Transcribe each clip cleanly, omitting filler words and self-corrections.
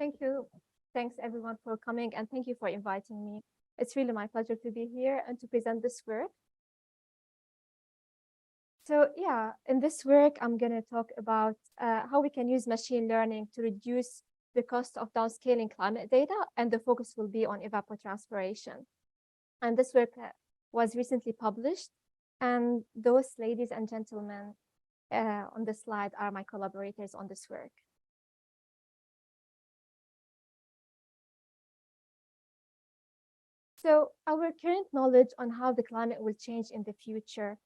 Thank you. Thanks everyone for coming, and thank you for inviting me. It's really my pleasure to be here and to present this work. So yeah, in this work, I'm going to talk about how we can use machine learning to reduce the cost of downscaling climate data, and the focus will be on evapotranspiration. And this work was recently published, and those ladies and gentlemen on the slide are my collaborators on this work. So our current knowledge on how the climate will change in the future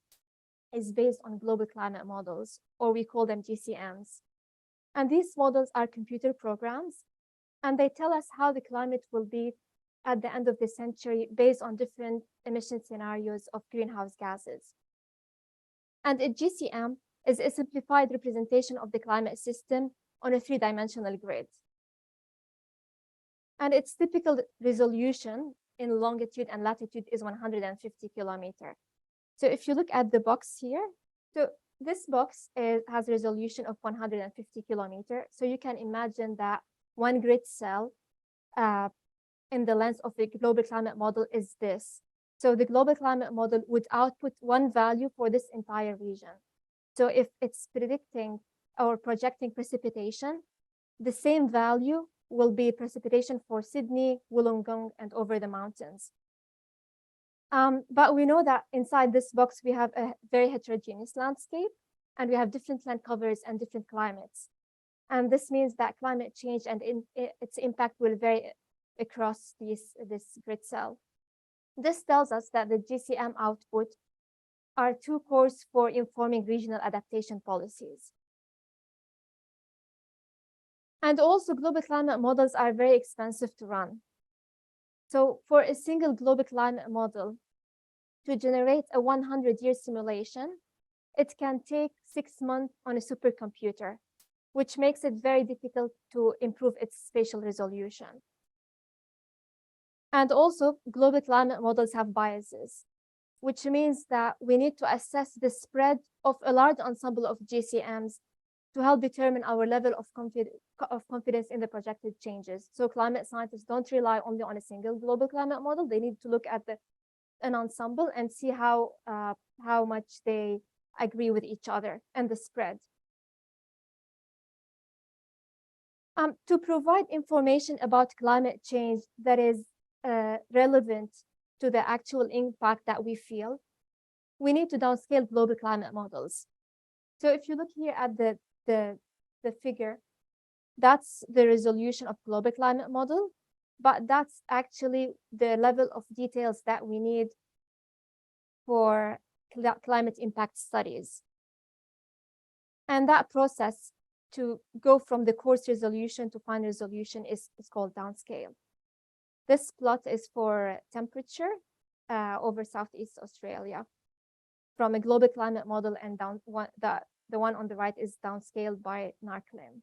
is based on global climate models, or we call them GCMs. And these models are computer programs, and they tell us how the climate will be at the end of the century based on different emission scenarios of greenhouse gases. And a GCM is a simplified representation of the climate system on a three-dimensional grid. And its typical resolution in longitude and latitude is 150 kilometers. So if you look at the box here, so this box has a resolution of 150 kilometers. So you can imagine that one grid cell in the length of the global climate model is this. So the global climate model would output one value for this entire region. So if it's predicting or projecting precipitation, the same value will be precipitation for Sydney, Wollongong, and over the mountains. But we know that inside this box, we have a very heterogeneous landscape, and we have different land covers and different climates. And this means that climate change and its impact will vary across this grid cell. This tells us that the GCM output are two cores for informing regional adaptation policies. And also, global climate models are very expensive to run. So for a single global climate model to generate a 100-year simulation, it can take 6 months on a supercomputer, which makes it very difficult to improve its spatial resolution. And also, global climate models have biases, which means that we need to assess the spread of a large ensemble of GCMs to help determine our level of confidence in the projected changes. So climate scientists don't rely only on a single global climate model. They need to look at an ensemble and see how much they agree with each other and the spread. To provide information about climate change that is relevant to the actual impact that we feel, we need to downscale global climate models. So if you look here at the figure, that's the resolution of global climate model, but that's actually the level of details that we need for climate impact studies. And that process to go from the coarse resolution to fine resolution is called downscale. This plot is for temperature over Southeast Australia from a global climate model, and the one on the right is downscaled by NARCLIN.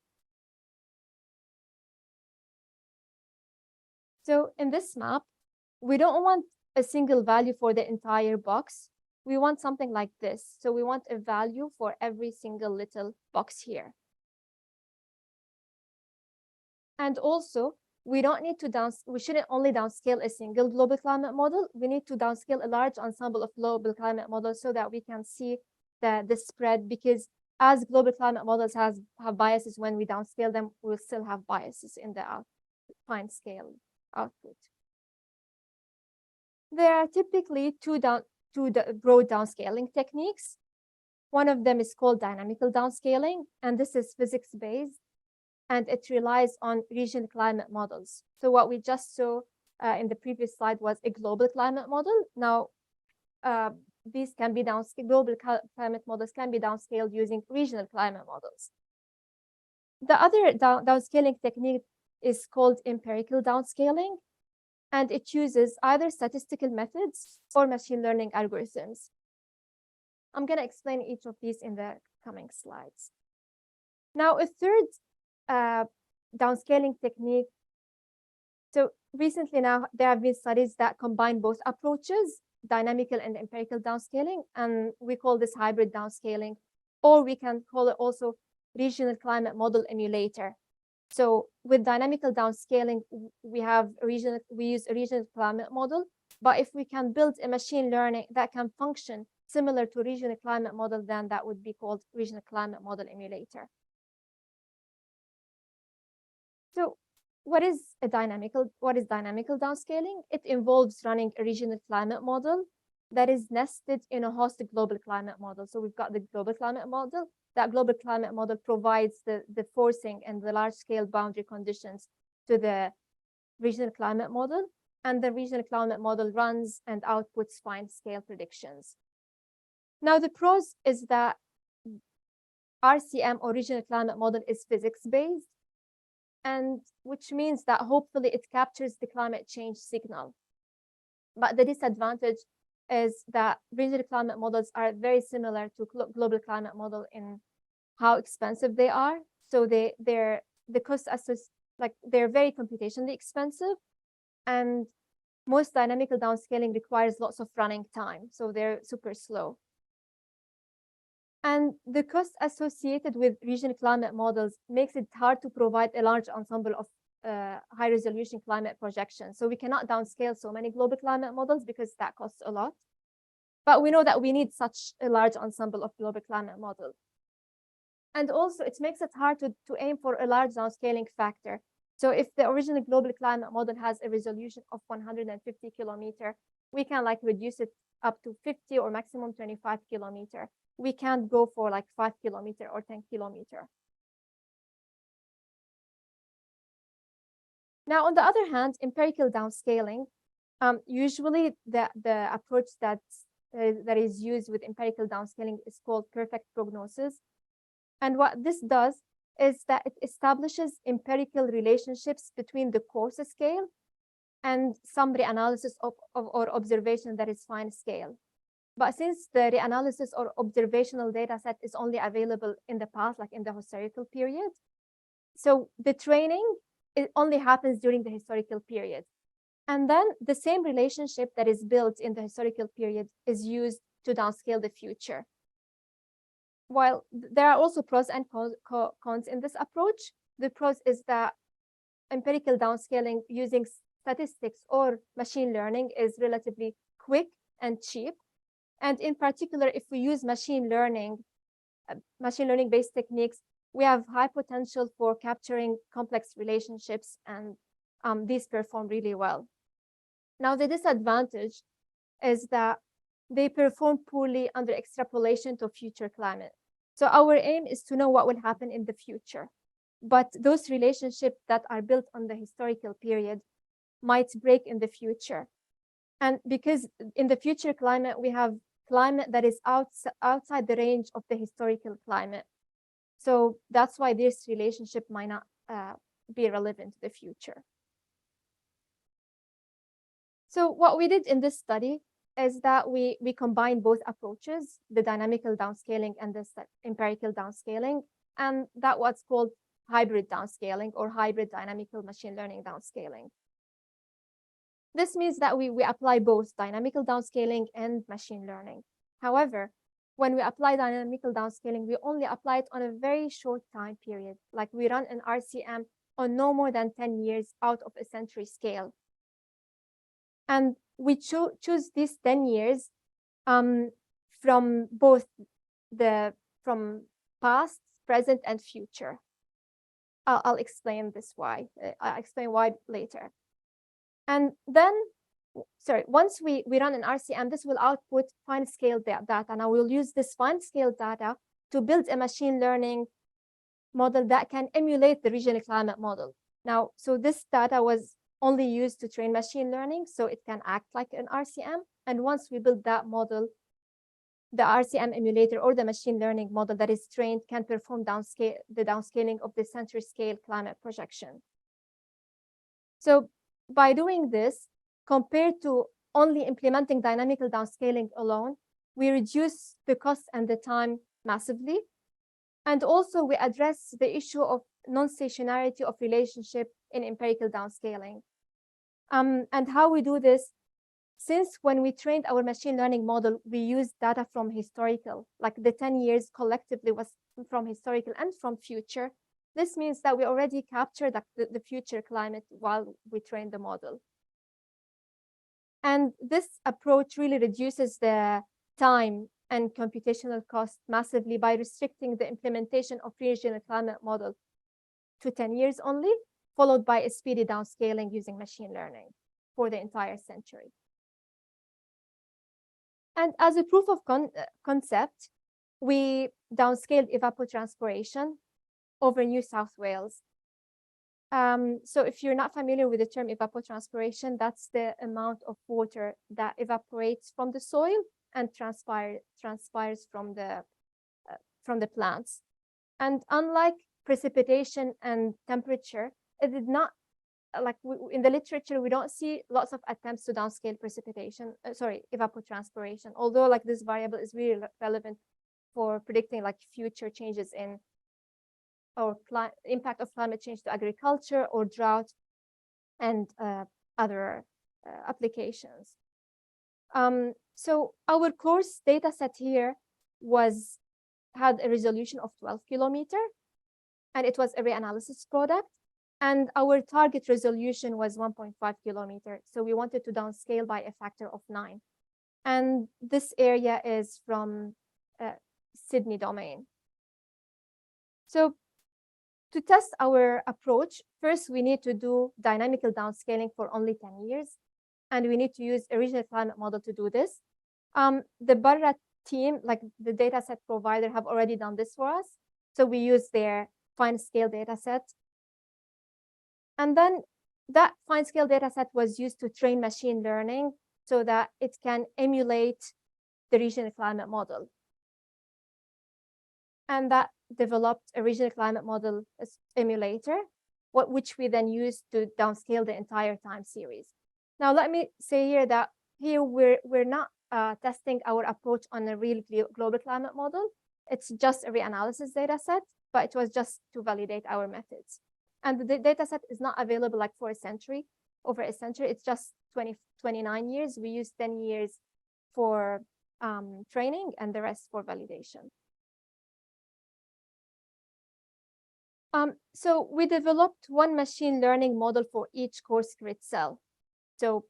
So in this map, we don't want a single value for the entire box. We want something like this. So we want a value for every single little box here. And also, we don't need to we shouldn't only downscale a single global climate model. We need to downscale a large ensemble of global climate models so that we can see the spread, because as global climate models have biases, when we downscale them, we'll still have biases in the fine scale output. There are typically two broad downscaling techniques. One of them is called dynamical downscaling, and this is physics-based, and it relies on regional climate models. So what we just saw in the previous slide was a global climate model. Now, these can be downscaled, global climate models can be downscaled using regional climate models. The other downscaling technique is called empirical downscaling, and it uses either statistical methods or machine learning algorithms. I'm going to explain each of these in the coming slides. Now, a third downscaling technique. So recently now, there have been studies that combine both approaches, dynamical and empirical downscaling, and we call this hybrid downscaling, or we can call it also regional climate model emulator. So with dynamical downscaling, we use a regional climate model. But if we can build a machine learning that can function similar to regional climate model, then that would be called regional climate model emulator. So what is dynamical downscaling? It involves running a regional climate model that is nested in a host global climate model. So we've got the global climate model. That global climate model provides the forcing and the large scale boundary conditions to the regional climate model. And the regional climate model runs and outputs fine scale predictions. Now, the pros is that RCM or regional climate model is physics-based, and which means that hopefully it captures the climate change signal. But the disadvantage is that regional climate models are very similar to global climate model in how expensive they are. So they're very computationally expensive, and most dynamical downscaling requires lots of running time, so they're super slow. And the cost associated with regional climate models makes it hard to provide a large ensemble of high resolution climate projections. So we cannot downscale so many global climate models because that costs a lot. But we know that we need such a large ensemble of global climate models. And also it makes it hard to aim for a large downscaling factor. So if the original global climate model has a resolution of 150 kilometer, we can reduce it up to 50 or maximum 25 kilometer. We can't go for 5 kilometer or 10 kilometer. Now, on the other hand, empirical downscaling, usually the approach that is used with empirical downscaling is called perfect prognosis. And what this does is that it establishes empirical relationships between the coarse scale and some reanalysis or observation that is fine scale. But since the reanalysis or observational data set is only available in the past, in the historical period, so the training, it only happens during the historical period. And then the same relationship that is built in the historical period is used to downscale the future. While there are also pros and cons in this approach, the pros is that empirical downscaling using statistics or machine learning is relatively quick and cheap. And in particular, if we use machine learning-based techniques, we have high potential for capturing complex relationships, and these perform really well. Now, the disadvantage is that they perform poorly under extrapolation to future climate. So our aim is to know what will happen in the future. But those relationships that are built on the historical period might break in the future. And because in the future climate, we have climate that is outside the range of the historical climate. So that's why this relationship might not be relevant to the future. So what we did in this study is that we combined both approaches, the dynamical downscaling and the empirical downscaling, and that what's called hybrid downscaling or hybrid dynamical machine learning downscaling. This means that we apply both dynamical downscaling and machine learning. However, when we apply dynamical downscaling, we only apply it on a very short time period. We run an RCM on no more than 10 years out of a century scale. And we choose these 10 years from both from past, present, and future. I'll explain this why. I'll explain why later. And then, once we run an RCM, this will output fine scale data. Now we'll use this fine scale data to build a machine learning model that can emulate the regional climate model. Now, so this data was only used to train machine learning, so it can act like an RCM. And once we build that model, the RCM emulator or the machine learning model that is trained can perform the downscaling of the century scale climate projection. So by doing this, compared to only implementing dynamical downscaling alone, we reduce the cost and the time massively. And also we address the issue of non-stationarity of relationship in empirical downscaling. And how we do this, since when we trained our machine learning model, we used data from historical, the 10 years collectively was from historical and from future. This means that we already captured the future climate while we train the model. And this approach really reduces the time and computational cost massively by restricting the implementation of regional climate model to 10 years only, followed by a speedy downscaling using machine learning for the entire century. And as a proof of concept, we downscaled evapotranspiration over New South Wales. So if you're not familiar with the term evapotranspiration, that's the amount of water that evaporates from the soil and transpires from the plants. And unlike precipitation and temperature, it did not, like in the literature, we don't see lots of attempts to downscale evapotranspiration, although like this variable is really relevant for predicting like future changes in or impact of climate change to agriculture or drought and other applications. So our course data set here had a resolution of 12 kilometer, and it was a reanalysis product. And our target resolution was 1.5 kilometer. So we wanted to downscale by a factor of 9. And this area is from Sydney domain. So to test our approach, first we need to do dynamical downscaling for only 10 years. And we need to use a regional climate model to do this. The Barra team, like the dataset provider, have already done this for us. So we use their fine scale dataset. And then that fine scale dataset was used to train machine learning so that it can emulate the regional climate model. And that developed a regional climate model emulator, which we then used to downscale the entire time series. Now, let me say here that here we're not testing our approach on a real global climate model. It's just a reanalysis dataset, but it was just to validate our methods. And the dataset is not available like for a century, over a century. It's just 29 years. We use 10 years for training and the rest for validation. So we developed one machine learning model for each coarse grid cell. So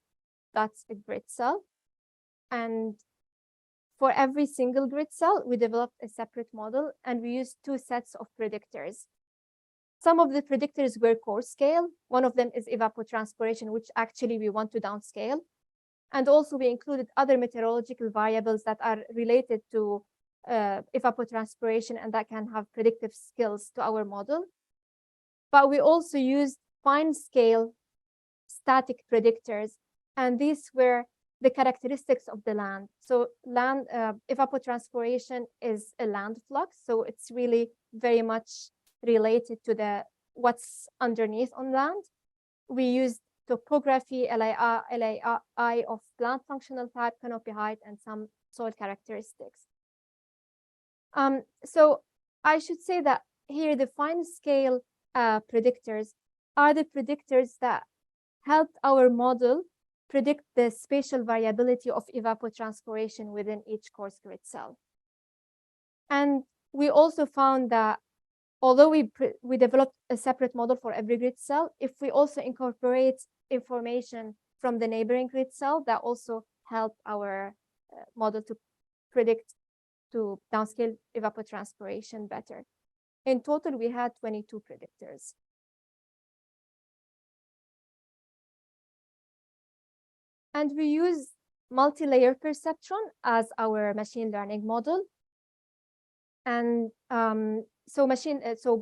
that's a grid cell. And for every single grid cell, we developed a separate model, and we used 2 sets of predictors. Some of the predictors were coarse scale. One of them is evapotranspiration, which actually we want to downscale. And also we included other meteorological variables that are related to evapotranspiration and that can have predictive skills to our model. But we also used fine scale static predictors, and these were the characteristics of the land. So land evapotranspiration is a land flux, so it's really very much related to what's underneath on land. We used topography, LAI of plant functional type, canopy height, and some soil characteristics. So I should say that here the fine scale predictors are the predictors that helped our model predict the spatial variability of evapotranspiration within each coarse grid cell. And we also found that although we developed a separate model for every grid cell, if we also incorporate information from the neighboring grid cell, that also helped our model to predict, to downscale evapotranspiration better. In total, we had 22 predictors. And we use multi-layer perceptron as our machine learning model. And so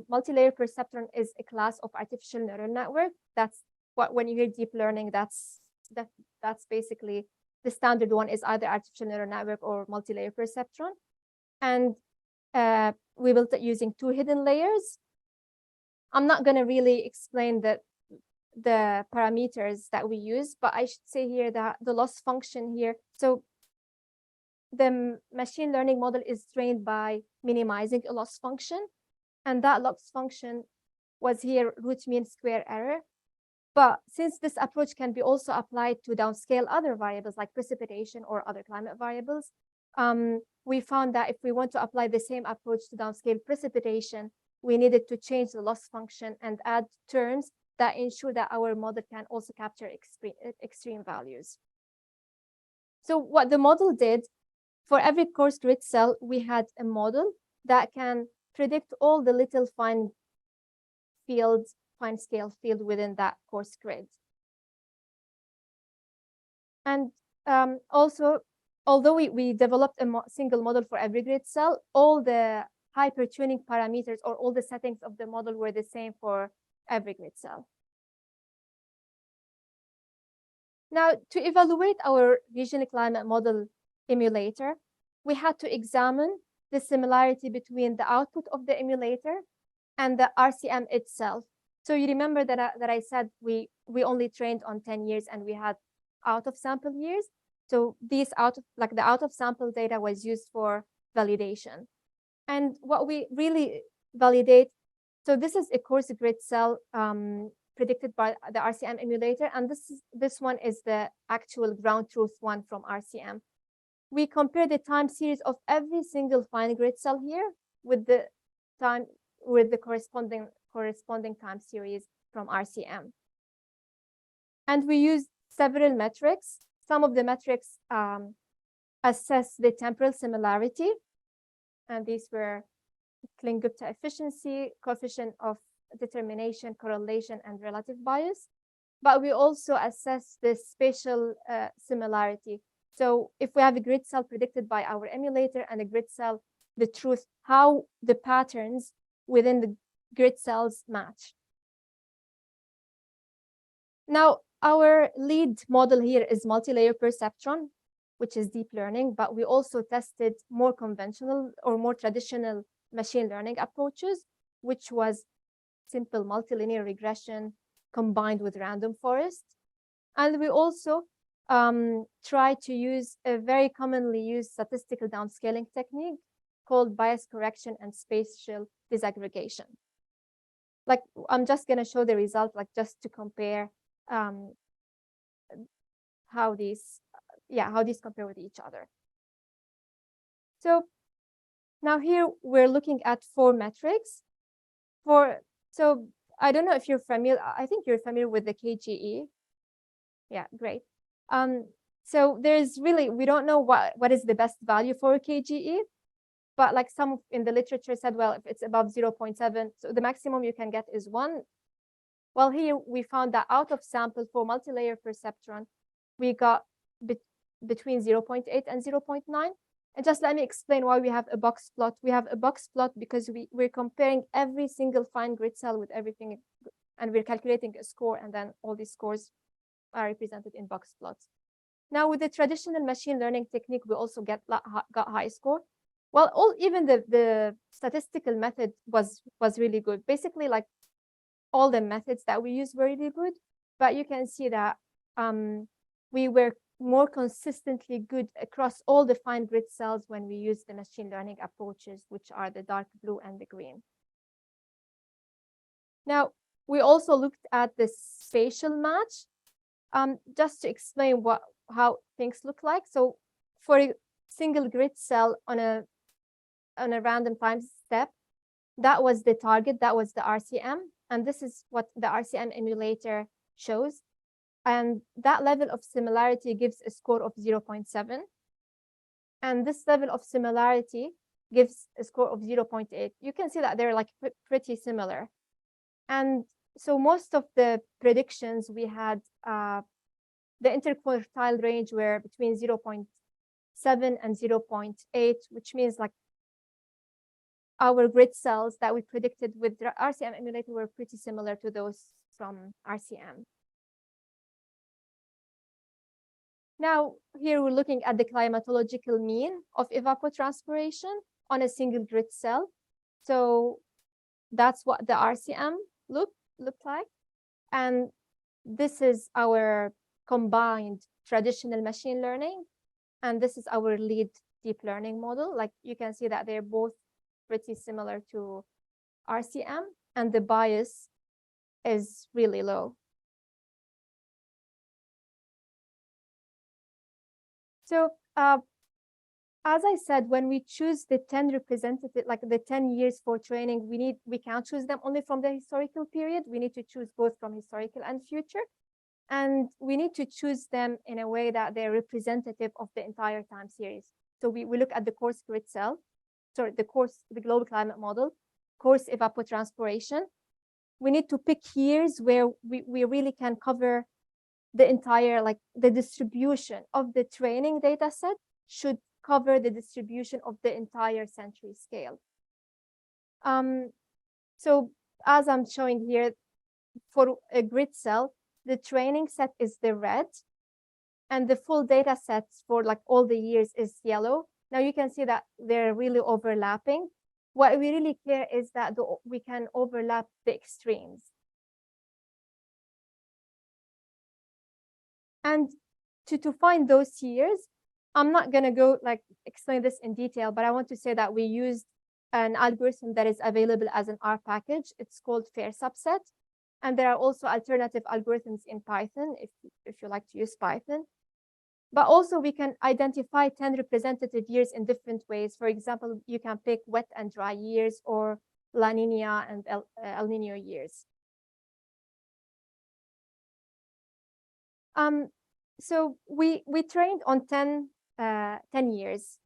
multi-layer perceptron is a class of artificial neural network. That's what, when you hear deep learning, that's basically the standard one is either artificial neural network or multi-layer perceptron. And we built it using 2 hidden layers. I'm not going to really explain the parameters that we use, but I should say here that the loss function here, so the machine learning model is trained by minimizing a loss function, and that loss function was here root mean square error. But since this approach can be also applied to downscale other variables like precipitation or other climate variables, we found that if we want to apply the same approach to downscale precipitation, we needed to change the loss function and add terms that ensure that our model can also capture extreme values. So what the model did, for every coarse grid cell, we had a model that can predict all the little fine scale field within that coarse grid. And also, although we developed a single model for every grid cell, all the hypertuning parameters or all the settings of the model were the same for every grid cell. Now, to evaluate our regional climate model emulator, we had to examine the similarity between the output of the emulator and the RCM itself. So you remember that I said we only trained on 10 years and we had out of sample years. So these the out of sample data was used for validation. And what we really validate, so this is a coarse grid cell predicted by the RCM emulator, and this one is the actual ground truth one from RCM. We compare the time series of every single fine grid cell here with the corresponding time series from RCM. And we use several metrics. Some of the metrics assess the temporal similarity, and these were Klein-Gupta efficiency, coefficient of determination, correlation, and relative bias. But we also assess the spatial similarity. So if we have a grid cell predicted by our emulator and a grid cell, the truth, how the patterns within the grid cells match. Now, our lead model here is multi-layer perceptron, which is deep learning, but we also tested more conventional or more traditional machine learning approaches, which was simple multilinear regression combined with random forest. And we also try to use a very commonly used statistical downscaling technique called bias correction and spatial disaggregation. Like, I'm just going to show the result, like just to compare how these compare with each other. So now here we're looking at 4 metrics. So I don't know if you're familiar, I think you're familiar with the KGE. Yeah, great. So there's really, we don't know what is the best value for KGE, but like some in the literature said, well, if it's above 0.7, so the maximum you can get is 1. Well, here we found that out of sample for multi-layer perceptron, we got between 0.8 and 0.9. And just let me explain why we have a box plot. We have a box plot because we're comparing every single fine grid cell with everything, and we're calculating a score, and then all these scores are represented in box plots. Now, with the traditional machine learning technique, we also got high score. Well, even the statistical method was really good. Basically, like all the methods that we used were really good, but you can see that we were more consistently good across all the fine grid cells when we use the machine learning approaches, which are the dark blue and the green. Now, we also looked at the spatial match, just to explain how things look like. So for a single grid cell on a random time step, that was the target, that was the RCM, and this is what the RCM emulator shows. And that level of similarity gives a score of 0.7. And this level of similarity gives a score of 0.8. You can see that they're like pretty similar. And so most of the predictions we had, the interquartile range were between 0.7 and 0.8, which means like our grid cells that we predicted with the RCM emulator were pretty similar to those from RCM. Now, here we're looking at the climatological mean of evapotranspiration on a single grid cell. So that's what the RCM looked like. And this is our combined traditional machine learning. And this is our lead deep learning model. Like, you can see that they're both pretty similar to RCM, and the bias is really low. So as I said, when we choose the 10 representative, like the 10 years for training, we can't choose them only from the historical period. We need to choose both from historical and future. And we need to choose them in a way that they're representative of the entire time series. So we look at the coarse grid cell, sorry, the global climate model, coarse evapotranspiration. We need to pick years where we really can cover the entire, like the distribution of the training data set should cover the distribution of the entire century scale. So as I'm showing here, for a grid cell, the training set is the red, and the full data sets for like all the years is yellow. Now you can see that they're really overlapping. What we really care is that we can overlap the extremes. And to find those years, I'm not going to go like explain this in detail, but I want to say that we used an algorithm that is available as an R package. It's called fair subset. And there are also alternative algorithms in Python if you like to use Python. But also we can identify 10 representative years in different ways. For example, you can pick wet and dry years or La Nina and El Nino years. So we trained on 10 years.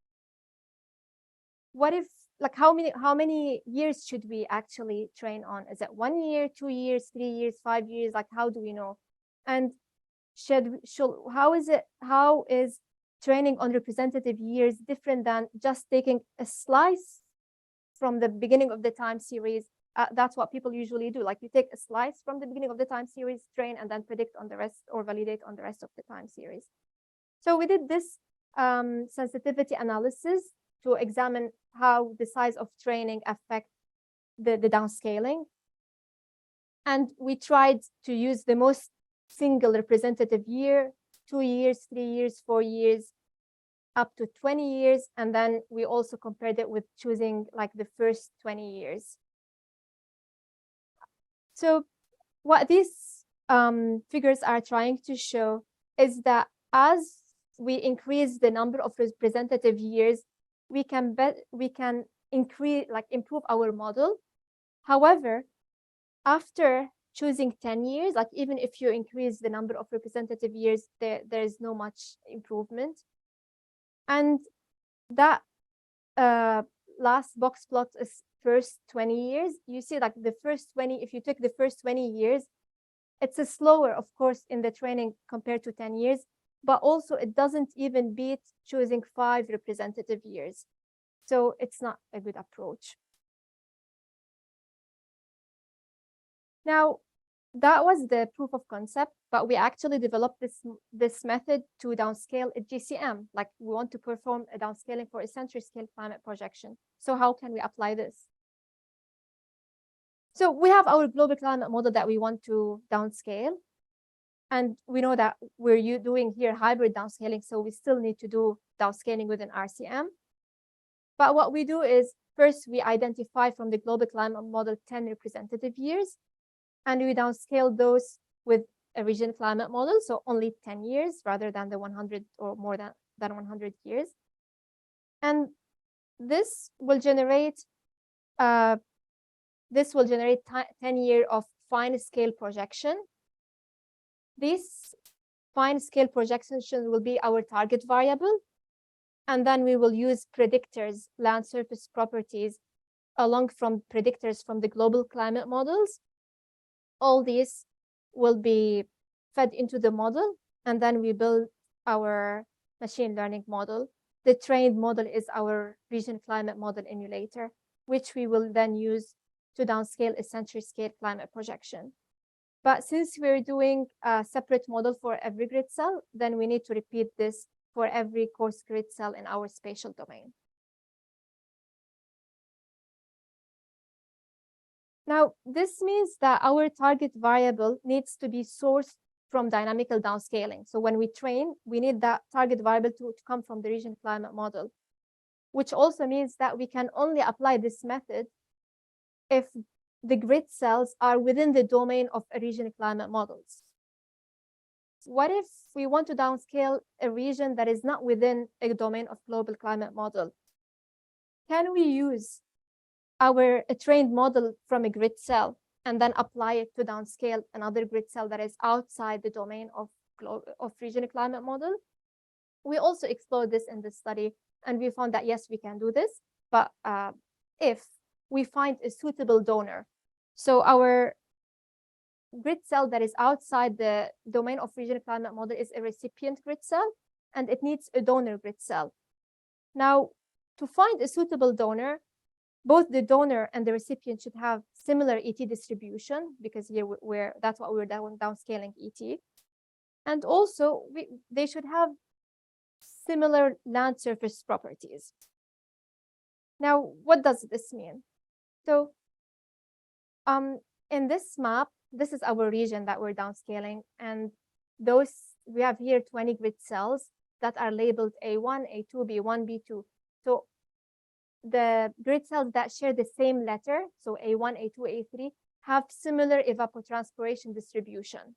What if, like, how many years should we actually train on? Is it 1 year, 2 years, 3 years, 5 years? Like, how do we know? And how is training on representative years different than just taking a slice from the beginning of the time series? That's what people usually do. Like, you take a slice from the beginning of the time series, train, and then predict on the rest or validate on the rest of the time series. So we did this sensitivity analysis to examine how the size of training affect the downscaling. And we tried to use the most single representative year, 2 years, 3 years, 4 years, up to 20 years. And then we also compared it with choosing like the first 20 years. So what these figures are trying to show is that as we increase the number of representative years, we can improve our model. However, after choosing 10 years, like even if you increase the number of representative years, there is no much improvement. And that last box plot is first 20 years. You see, like the first 20, if you took the first 20 years, it's a slower, of course, in the training compared to 10 years, but also it doesn't even beat choosing 5 representative years. So it's not a good approach. Now, that was the proof of concept, but we actually developed this method to downscale a GCM. Like, we want to perform a downscaling for a century scale climate projection. So how can we apply this? So we have our global climate model that we want to downscale. And we know that we're doing here hybrid downscaling, so we still need to do downscaling within RCM. But what we do is, first, we identify from the global climate model 10 representative years, and we downscale those with a region climate model, so only 10 years rather than the 100 or more than 100 years. And this will generate 10 years of fine scale projection. This fine scale projection will be our target variable. And then we will use predictors, land surface properties, along from predictors from the global climate models. All these will be fed into the model, and then we build our machine learning model. The trained model is our region climate model emulator, which we will then use to downscale a century scale climate projection. But since we're doing a separate model for every grid cell, then we need to repeat this for every coarse grid cell in our spatial domain. Now, this means that our target variable needs to be sourced from dynamical downscaling. So when we train, we need that target variable to come from the region climate model, which also means that we can only apply this method if the grid cells are within the domain of a region climate models. what if we want to downscale a region that is not within a domain of global climate model? Can we use our trained model from a grid cell and then apply it to downscale another grid cell that is outside the domain of regional climate model? We also explored this in the study, and we found that yes, we can do this, but if we find a suitable donor. So our grid cell that is outside the domain of regional climate model is a recipient grid cell, and it needs a donor grid cell. Now, to find a suitable donor, both the donor and the recipient should have similar ET distribution, because here that's what we're downscaling ET. And also, they should have similar land surface properties. Now, what does this mean? So, in this map, this is our region that we're downscaling, and we have here 20 grid cells that are labeled A1, A2, B1, B2. So the grid cells that share the same letter, so A1, A2, A3, have similar evapotranspiration distribution,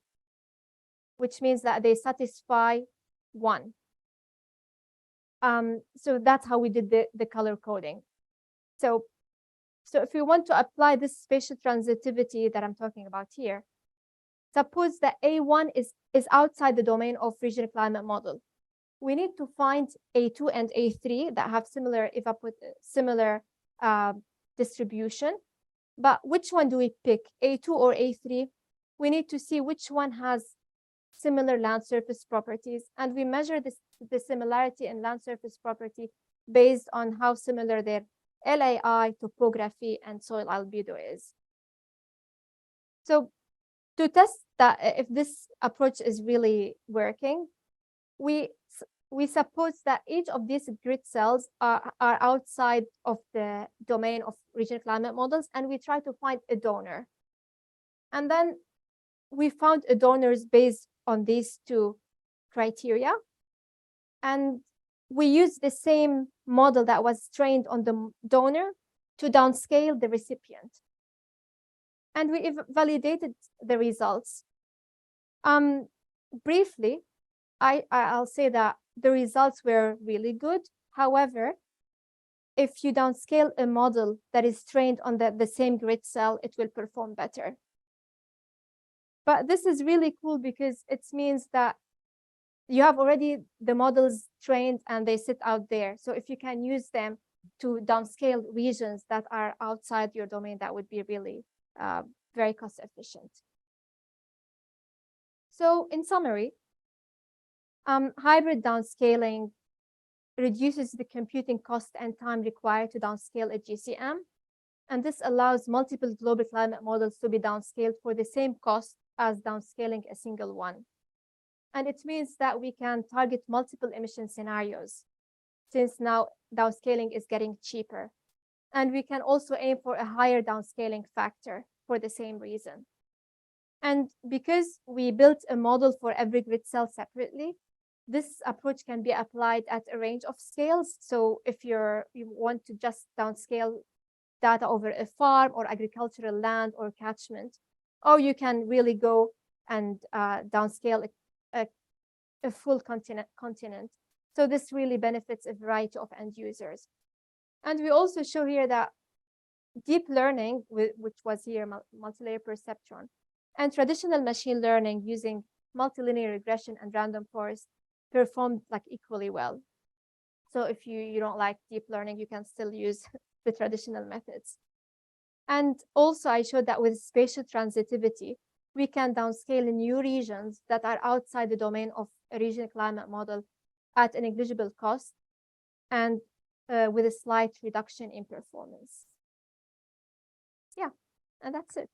which means that they satisfy 1. So that's how we did the color coding. So if we want to apply this spatial transitivity that I'm talking about here, suppose that A1 is outside the domain of regional climate model. We need to find A2 and A3 that have similar distribution. But which one do we pick, A2 or A3? We need to see which one has similar land surface properties, and we measure the similarity in land surface property based on how similar their LAI, topography, and soil albedo is. So to test that if this approach is really working, we suppose that each of these grid cells are outside of the domain of regional climate models, and we try to find a donor. And then we found a donors based on these two criteria. And we use the same model that was trained on the donor to downscale the recipient. And we validated the results. Briefly, I'll say that the results were really good. However, if you downscale a model that is trained on the same grid cell, it will perform better. But this is really cool because it means that you have already the models trained and they sit out there. So if you can use them to downscale regions that are outside your domain, that would be really very cost efficient. So in summary, hybrid downscaling reduces the computing cost and time required to downscale a GCM. And this allows multiple global climate models to be downscaled for the same cost as downscaling a single one. And it means that we can target multiple emission scenarios, since now downscaling is getting cheaper. And we can also aim for a higher downscaling factor for the same reason. And because we built a model for every grid cell separately, this approach can be applied at a range of scales. So if you want to just downscale data over a farm or agricultural land or catchment, or you can really go and downscale a full continent. So this really benefits a variety of end users. And we also show here that deep learning, which was here multi-layer perceptron, and traditional machine learning using multilinear regression and random forest performed like equally well. So if you don't like deep learning, you can still use the traditional methods. And also I showed that with spatial transitivity, we can downscale new regions that are outside the domain of a regional climate model at a negligible cost and with a slight reduction in performance. Yeah, and that's it.